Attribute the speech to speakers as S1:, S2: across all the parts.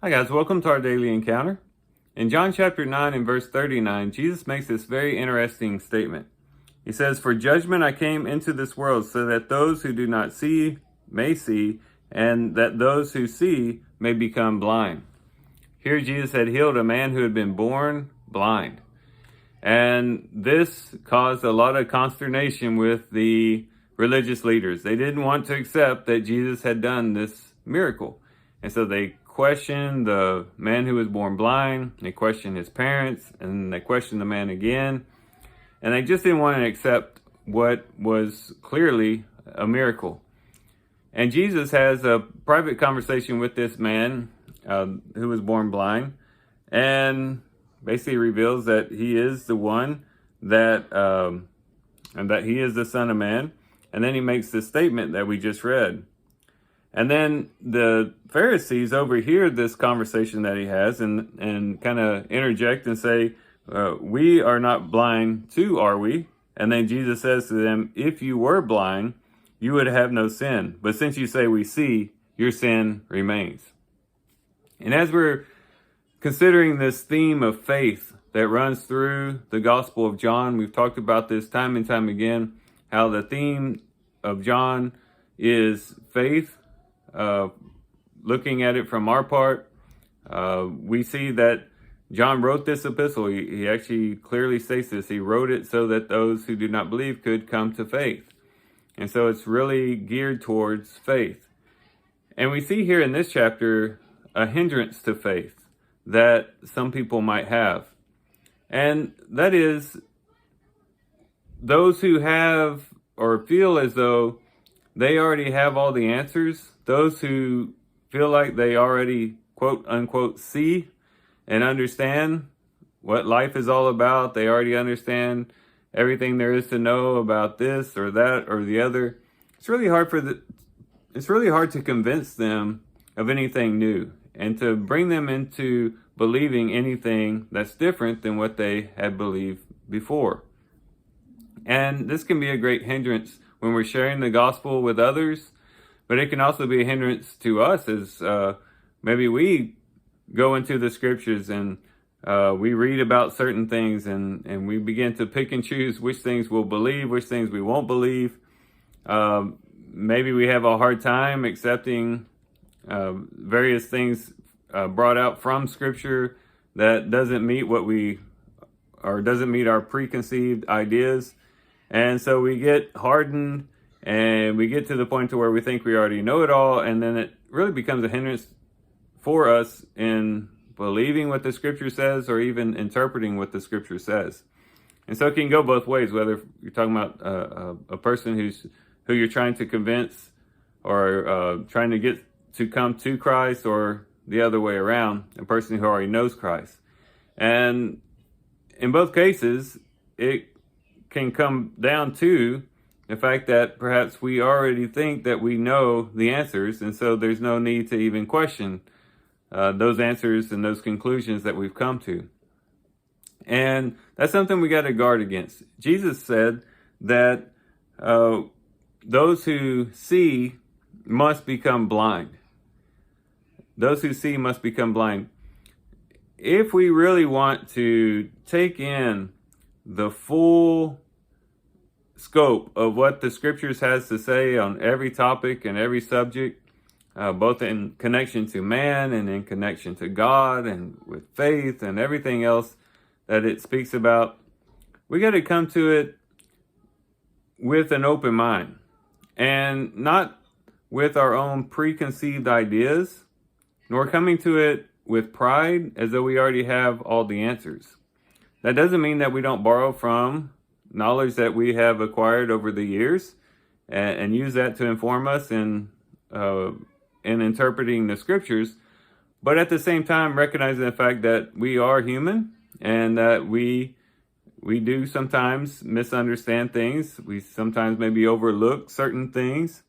S1: Hi guys, welcome to our daily encounter. In John chapter 9 and verse 39, Jesus makes this very interesting statement. He says, "For judgment I came into this world so that those who do not see may see, and that those who see may become blind." Here Jesus had healed a man who had been born blind. And this caused a lot of consternation with the religious leaders. They didn't want to accept that Jesus had done this miracle. And so they questioned the man who was born blind, they questioned his parents, and they questioned the man again. And they just didn't want to accept what was clearly a miracle. And Jesus has a private conversation with this man who was born blind, and basically reveals that he is the one that and that he is the Son of Man. And then he makes this statement that we just read. And then the Pharisees overhear this conversation that he has and kind of interject and say, "We are not blind too, are we?" And then Jesus says to them, "If you were blind, you would have no sin. But since you say we see, your sin remains." And as we're considering this theme of faith that runs through the Gospel of John, we've talked about this time and time again, how the theme of John is faith. Looking at it from our part, we see that John wrote this epistle. He actually clearly states this. He wrote it so that those who do not believe could come to faith. And so it's really geared towards faith. And we see here in this chapter a hindrance to faith that some people might have. And that is those who have or feel as though they already have all the answers, those who feel like they already, quote unquote, see and understand what life is all about. They already understand everything there is to know about this or that or the other. It's really hard to convince them of anything new and to bring them into believing anything that's different than what they had believed before. And this can be a great hindrance when we're sharing the gospel with others, but it can also be a hindrance to us as maybe we go into the scriptures and we read about certain things and we begin to pick and choose which things we'll believe, which things we won't believe. Maybe we have a hard time accepting various things brought out from scripture that doesn't meet doesn't meet our preconceived ideas. And so we get hardened and we get to the point to where we think we already know it all. And then it really becomes a hindrance for us in believing what the scripture says or even interpreting what the scripture says. And so it can go both ways, whether you're talking about a person who you're trying to convince or trying to get to come to Christ, or the other way around, a person who already knows Christ. And in both cases, it can come down to the fact that perhaps we already think that we know the answers, and so there's no need to even question those answers and those conclusions that we've come to. And that's something we got to guard against. Jesus said that those who see must become blind. Those who see must become blind. If we really want to take in the full scope of what the scriptures has to say on every topic and every subject, both in connection to man and in connection to God and with faith and everything else that it speaks about, we got to come to it with an open mind and not with our own preconceived ideas, nor coming to it with pride as though we already have all the answers. That doesn't mean that we don't borrow from knowledge that we have acquired over the years and use that to inform us in interpreting the scriptures, but at the same time recognizing the fact that we are human and that we do sometimes misunderstand things. We sometimes maybe overlook certain things,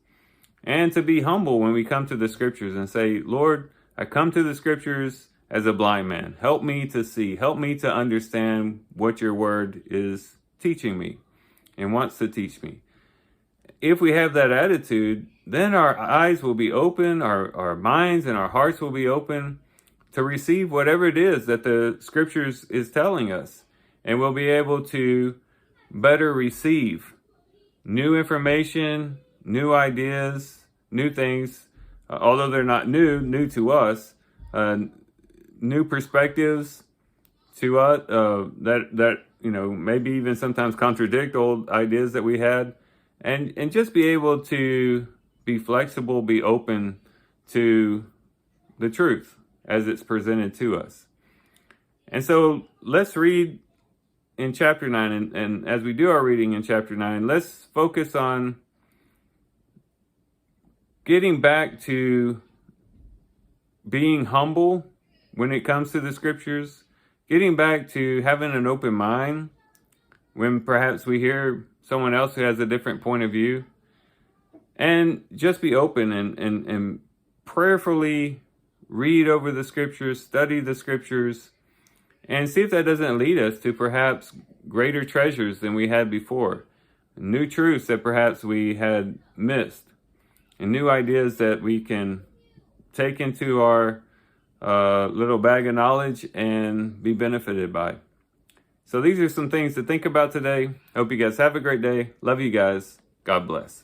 S1: and to be humble when we come to the scriptures and say, "Lord, I come to the scriptures as a blind man. Help me to see. Help me to understand what your word is teaching me and wants to teach me." If we have that attitude, then our eyes will be open, our minds and our hearts will be open to receive whatever it is that the scriptures is telling us. And we'll be able to better receive new information, new ideas, new things, although they're not new to us, new perspectives to us that maybe even sometimes contradict old ideas that we had, and just be able to be flexible, be open to the truth as it's presented to us. And so let's read in chapter 9, and as we do our reading in chapter 9, let's focus on getting back to being humble when it comes to the scriptures, getting back to having an open mind when perhaps we hear someone else who has a different point of view, and just be open and prayerfully read over the scriptures, study the scriptures, and see if that doesn't lead us to perhaps greater treasures than we had before, new truths that perhaps we had missed, and new ideas that we can take into our little bag of knowledge and be benefited by. So these are some things to think about today. Hope you guys have a great day. Love you guys. God bless.